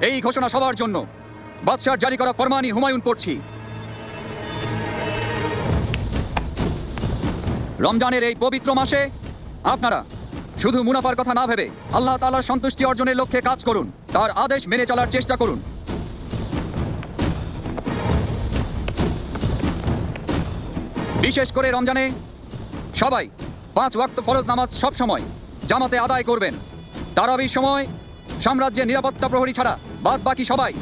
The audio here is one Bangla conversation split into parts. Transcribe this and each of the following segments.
এই ঘোষণা সবার জন্য বাদশার জারি করা ফরমানি হুমায়ুন পড়ছি। রমজানের এই পবিত্র মাসে আপনারা শুধু মুনাফার কথা না ভেবে আল্লাহ তাআলার সন্তুষ্টি অর্জনের লক্ষ্যে কাজ করুন, তার আদেশ মেনে চলার চেষ্টা করুন। বিশেষ করে রমজানে সবাই 5 ওয়াক্ত ফরজ নামাজ সব সময় জামাতে আদায় করবেন। তারাবির সময় সাম্রাজ্যের নিরাপত্তা প্রহরী ছাড়া বাদ বাকি সবাই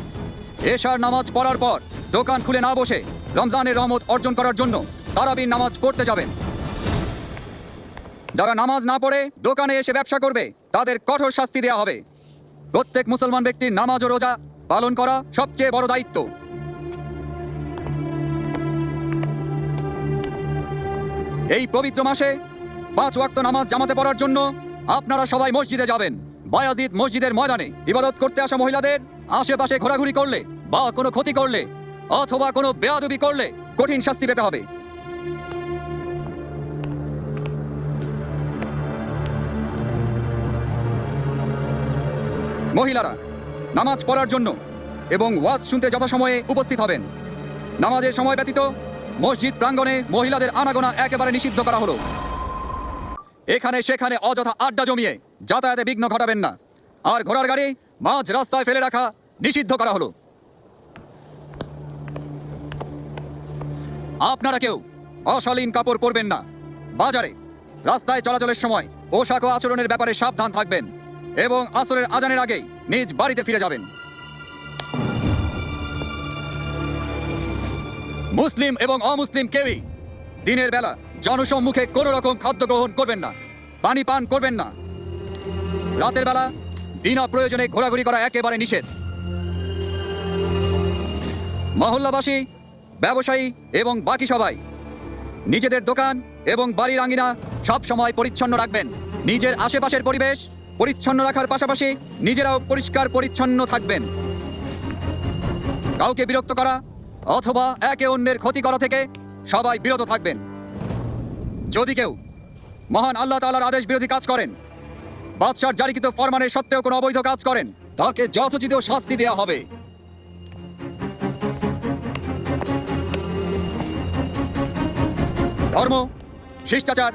এশার নামাজ পড়ার পর দোকান খুলে না বসে রমজানের রহমত অর্জন করার জন্য তারাবির নামাজ পড়তে যাবেন। যারা নামাজ না পড়ে দোকানে এসে ব্যবসা করবে তাদের কঠোর শাস্তি দেওয়া হবে। প্রত্যেক মুসলমান ব্যক্তির নামাজ ও রোজা পালন করা সবচেয়ে বড় দায়িত্ব। এই পবিত্র মাসে 5 ওয়াক্ত নামাজ জামাতে পড়ার জন্য আপনারা সবাই মসজিদে যাবেন। বায়াজিদ মসজিদের ময়দানে ইবাদত করতে আসা মহিলাদের আশেপাশে ঘোরাঘুরি করলে বা কোনো ক্ষতি করলে অথবা কোনো বেয়াদবি করলে কঠিন শাস্তি পেতে হবে। মহিলারা নামাজ পড়ার জন্য এবং ওয়াজ শুনতে যথাসময়ে উপস্থিত হবেন। নামাজের সময় ব্যতীত মসজিদ প্রাঙ্গণে মহিলাদের আনাগোনা একেবারে নিষিদ্ধ করা হলো। এখানে সেখানে অযথা আড্ডা জমিয়ে যাতায়াতে বিঘ্ন ঘটাবেন না। আর ঘোড়ার গাড়ি মাঝ রাস্তায় ফেলে রাখা নিষিদ্ধ করা হলো। আপনারা কেউ অশালীন কাপড় পরবেন না। বাজারে রাস্তায় চলাচলের সময় পোশাক ও আচরণের ব্যাপারে সাবধান থাকবেন এবং আসরের আজানের আগেই নিজ বাড়িতে ফিরে যাবেন। মুসলিম এবং অমুসলিম কেউই দিনের বেলা জনসম্মুখে কোনো রকম খাদ্য গ্রহণ করবেন না, পানি পান করবেন না। রাতের বেলা বিনা প্রয়োজনে ঘোরাঘুরি করা একেবারে নিষেধ। মহল্লাবাসী, ব্যবসায়ী এবং বাকি সবাই নিজেদের দোকান এবং বাড়ির আঙিনা সব সময় পরিচ্ছন্ন রাখবেন। নিজের আশেপাশের পরিবেশ পরিচ্ছন্ন রাখার পাশাপাশি নিজেরাও পরিষ্কার পরিচ্ছন্ন থাকবেন। কাউকে বিরক্ত করা অথবা একে অন্যের ক্ষতি করা থেকে সবাই বিরত থাকবেন। যদি কেউ মহান আল্লাহ তাআলার আদেশ বিরোধী কাজ করেন, বাদশার জারিকৃত ফরমানের সত্ত্বেও কোনো অবৈধ কাজ করেন, তাকে যথোচিত শাস্তি দেওয়া হবে। ধর্ম, শিষ্টাচার,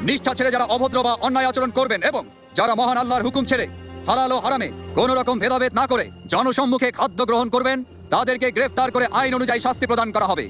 নিষ্ঠা ছেড়ে যারা অভদ্র বা অন্যায় আচরণ করবেন এবং যারা মহান আল্লাহর হুকুম ছেড়ে হালাল ও হারামে কোন রকম ভেদাভেদ না করে জনসম্মুখে খাদ্য গ্রহণ করবেন, তাদেরকে গ্রেফতার করে আইন অনুযায়ী শাস্তি প্রদান করা হবে।